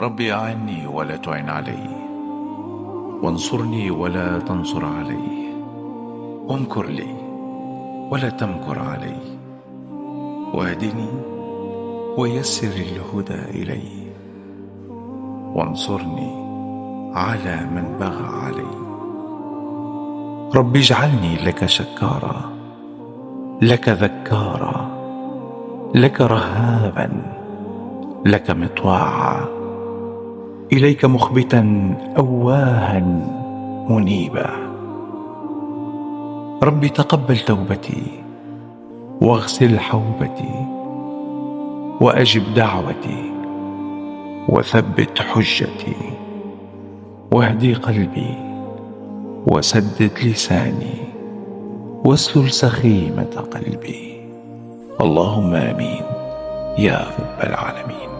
ربي أعني ولا تعن علي، وانصرني ولا تنصر علي، وامكر لي ولا تمكر علي، واهدني ويسر الهدى إلي، وانصرني على من بغى علي. رب اجعلني لك شكارا، لك ذكارا، لك رهابا، لك مطواعا، إليك مخبتا أواها منيبا. رب تقبل توبتي واغسل حوبتي، وأجب دعوتي وثبت حجتي، واهدي قلبي وسدد لساني، واسلل سخيمة قلبي. اللهم آمين يا رب العالمين.